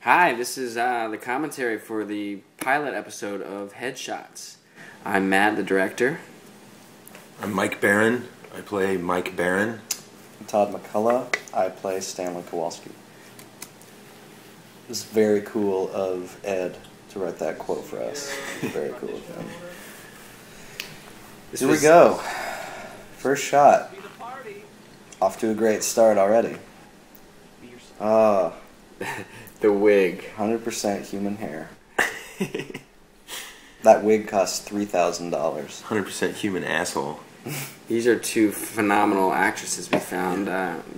Hi, this is the commentary for the pilot episode of Headshots. I'm Matt, the director. I'm Mike Barron. I play Mike Barron. I'm Todd McCullough. I play Stanley Kowalski. It was very cool of Ed to write that quote for us. Very cool of him. Here we go. First shot. Off to a great start already. The wig. 100% human hair. That wig cost $3,000. 100% human asshole. These are two phenomenal actresses we found,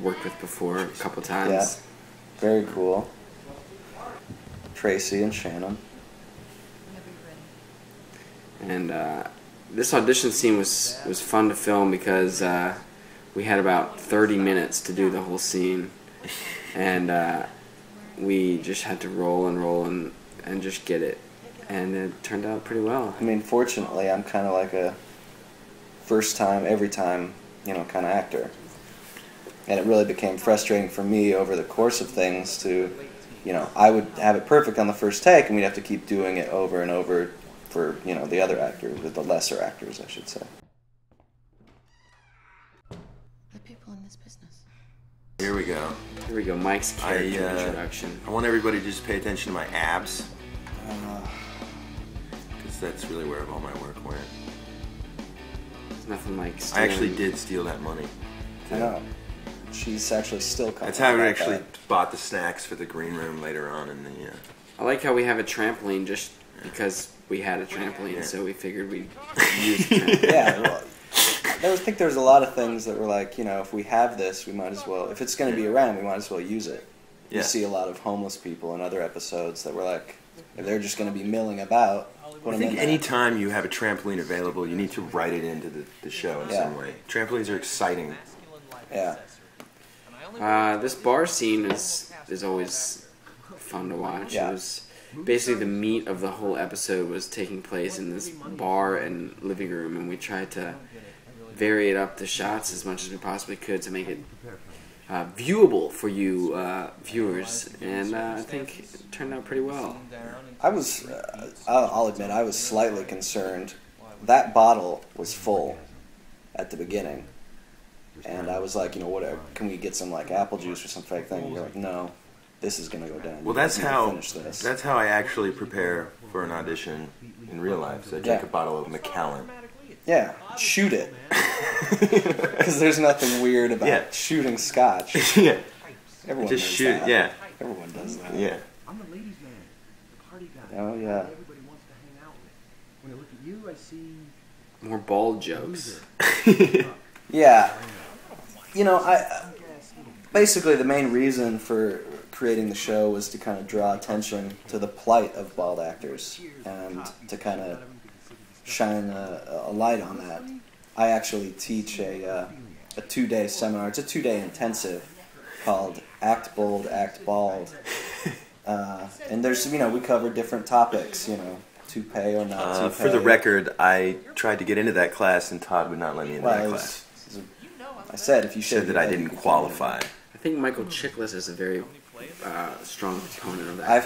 worked with before a couple times. Yeah, very cool. Tracy and Shannon. And this audition scene was fun to film because we had about 30 minutes to do the whole scene. And we just had to roll and just get it. And it turned out pretty well. I mean, fortunately, I'm kind of like a first time, every time, kind of actor. And it really became frustrating for me over the course of things to, I would have it perfect on the first take, and we'd have to keep doing it over and over for, the other actors, or the lesser actors, I should say. The people in this business. Here we go. Here we go, Mike's character introduction. I want everybody to just pay attention to my abs. Because that's really where all my work went. There's nothing like I actually did steal that money. I know. She's actually still coming. That's how I actually bought the snacks for the green room later on in the... I like how we have a trampoline just because we had a trampoline, so we figured we'd use the trampoline. Yeah, well, I think there's a lot of things that were like, if we have this, we might as well, if it's going to be around, we might as well use it. You see a lot of homeless people in other episodes that were like, if they're just going to be milling about, put I them in think there. any time you have a trampoline available, you need to write it into the show in some way. Trampolines are exciting. Yeah. This bar scene is always fun to watch. Yeah. It was basically the meat of the whole episode was taking place in this bar and living room, and we tried to vary it up the shots as much as we possibly could to make it viewable for you viewers, and I think it turned out pretty well. I'll admit, I was slightly concerned. That bottle was full at the beginning, and I was like, whatever, can we get some like apple juice or some fake thing? And you're like, no, this is going to go down. Well, that's how I actually prepare for an audition in real life. So I take a bottle of Macallan. Yeah, shoot it. Because there's nothing weird about shooting scotch. Yeah. Everyone just does shoot. that. Yeah. Everyone does that. Yeah. I'm the ladies' man, the party guy. Oh yeah. Everybody wants to hang out with. When I look at you, I see More bald jokes. Yeah. Basically the main reason for creating the show was to kind of draw attention to the plight of bald actors and to kind of shine a light on that. I actually teach a 2-day seminar. It's a 2-day intensive called Act Bold, Act Bald. And there's, we cover different topics, toupee or not toupee. For the record, I tried to get into that class and Todd would not let me into that class. I said if you said that I didn't qualify. I think Michael Chiklis is a very strong proponent of that. I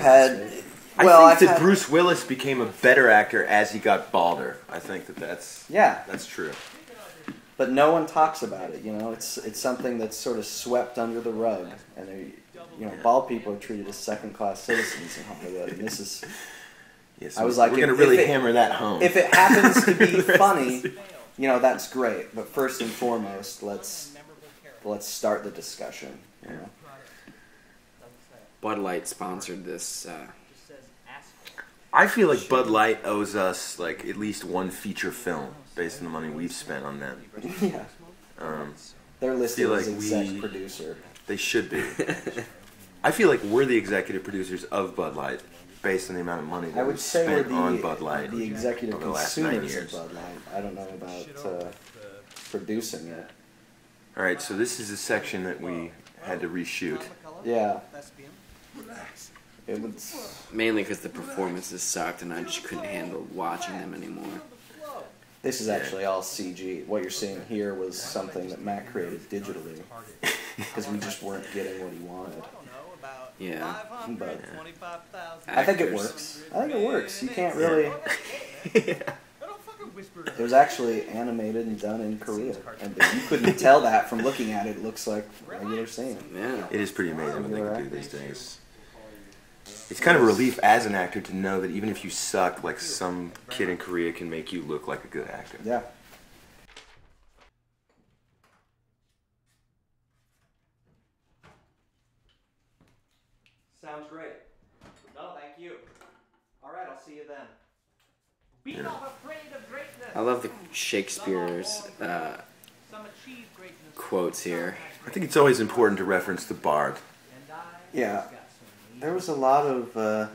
think that Bruce Willis became a better actor as he got balder. I think that's true. But no one talks about it. It's something that's sort of swept under the rug, and bald people are treated as second-class citizens in Hollywood. And this is. Yes, I was like, we're going to really hammer that home. If it happens to be funny, that's great. But first and foremost, let's start the discussion. Bud Light sponsored this. I feel like Bud Light owes us like at least one feature film based on the money we've spent on them. Yeah. They're listed as exec producer. They should be. I feel like we're the executive producers of Bud Light based on the amount of money that we've spent on Bud Light the executive over the last 9 consumers years. of Bud Light. I don't know about producing it. All right, so this is a section that we had to reshoot. Yeah. It was mainly because the performances sucked and I just couldn't handle watching them anymore. This is actually all CG. What you're seeing here was something that Matt created digitally because we just weren't getting what he wanted. Yeah. But I think it works. I think it works. You can't really. It was actually animated and done in Korea, and you couldn't tell that from looking at it. It looks like a regular scene. Yeah. It is pretty amazing what they can do these days. It's kind of a relief as an actor to know that even if you suck, like some kid in Korea can make you look like a good actor. Yeah. Sounds great. No, thank you. All right, I'll see you then. You know, I love the Shakespeare's quotes here. I think it's always important to reference the bard. Yeah. There was a lot of...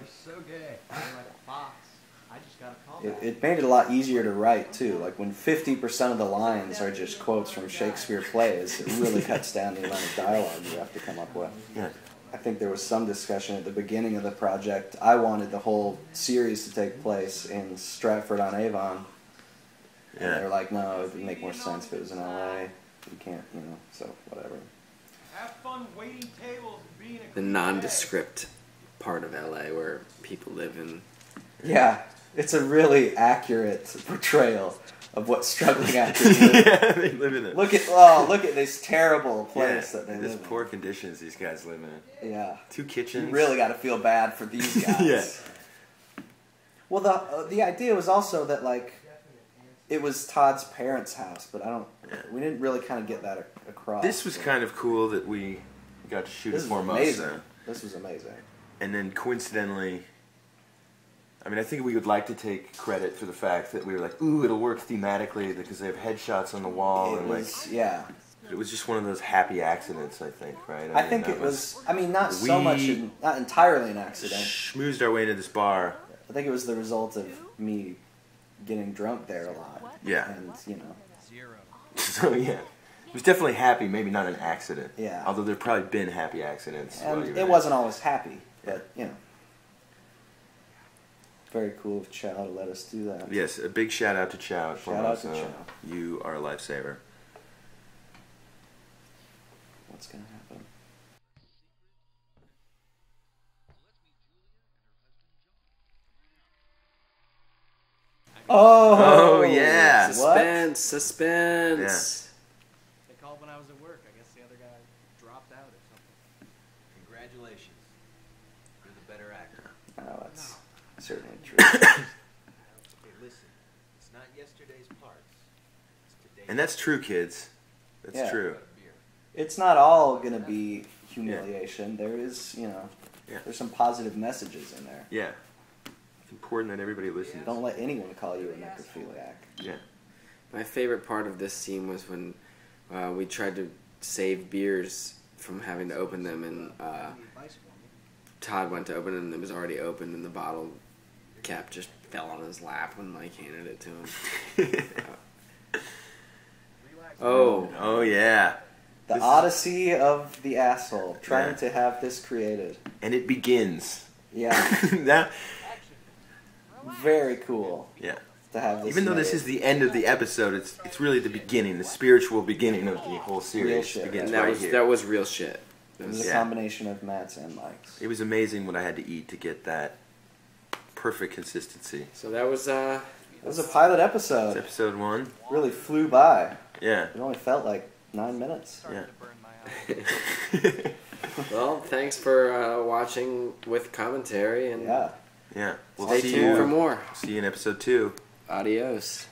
It made it a lot easier to write, too. Like, when 50% of the lines are just quotes from Shakespeare plays, it really cuts down the amount of dialogue you have to come up with. Yeah. I think there was some discussion at the beginning of the project. I wanted the whole series to take place in Stratford-on-Avon. And they were like, no, it would make more sense if it was in LA. You can't, so whatever. Have fun waiting tables and being a The nondescript part of LA where people live in. Yeah, it's a really accurate portrayal of what struggling actors live. Yeah, they live in it. Look at this terrible place that they live in. Poor conditions these guys live in. Yeah. 2 kitchens. You really got to feel bad for these guys. Yeah. Well, the idea was also that it was Todd's parents' house, but we didn't really kind of get that across. This was kind of cool that we got to shoot it for Formosa. This was amazing. And then coincidentally, I think we would like to take credit for the fact that we were like, ooh, it'll work thematically because they have headshots on the wall. It was just one of those happy accidents, I think, right? I think it was, not entirely an accident. Schmoozed our way into this bar. I think it was the result of me getting drunk there a lot. Yeah. And, So, yeah. It was definitely happy, maybe not an accident. Yeah. Although there probably been happy accidents. And it wasn't always happy, but, very cool of Chow to let us do that. Yes, a big shout out to Chow. Shout out to Chow. You are a lifesaver. What's going to happen? Oh yeah. Suspense. They called when I was at work. I guess the other guy dropped out or something. Congratulations. You're the better actor. Oh, that's certainly true. Okay, listen. It's not yesterday's parts. It's today's. And that's true, kids. That's true. It's not all going to be humiliation. There is, there's some positive messages in there. Yeah. It's important that everybody listens. Don't let anyone call you a necrophiliac. Yeah. My favorite part of this scene was when we tried to save beers from having to open them, and Todd went to open it, and it was already opened, and the bottle cap just fell on his lap when Mike handed it to him. Oh yeah. The Odyssey of the Asshole, trying to have this created. And it begins. Yeah. Very cool. Yeah. To have this Even though this is the end of the episode, it's really the beginning, the spiritual beginning of the whole series. Real shit. Begins And right here. that was real shit. It was a combination of Matt's and Mike's. It was amazing what I had to eat to get that perfect consistency. So that was It was a pilot episode. It's episode 1. Really flew by. Yeah. It only felt like 9 minutes. Yeah. Well, thanks for watching with commentary, and Yeah. Yeah. We'll stay see tuned you for more. See you in episode 2. Adios.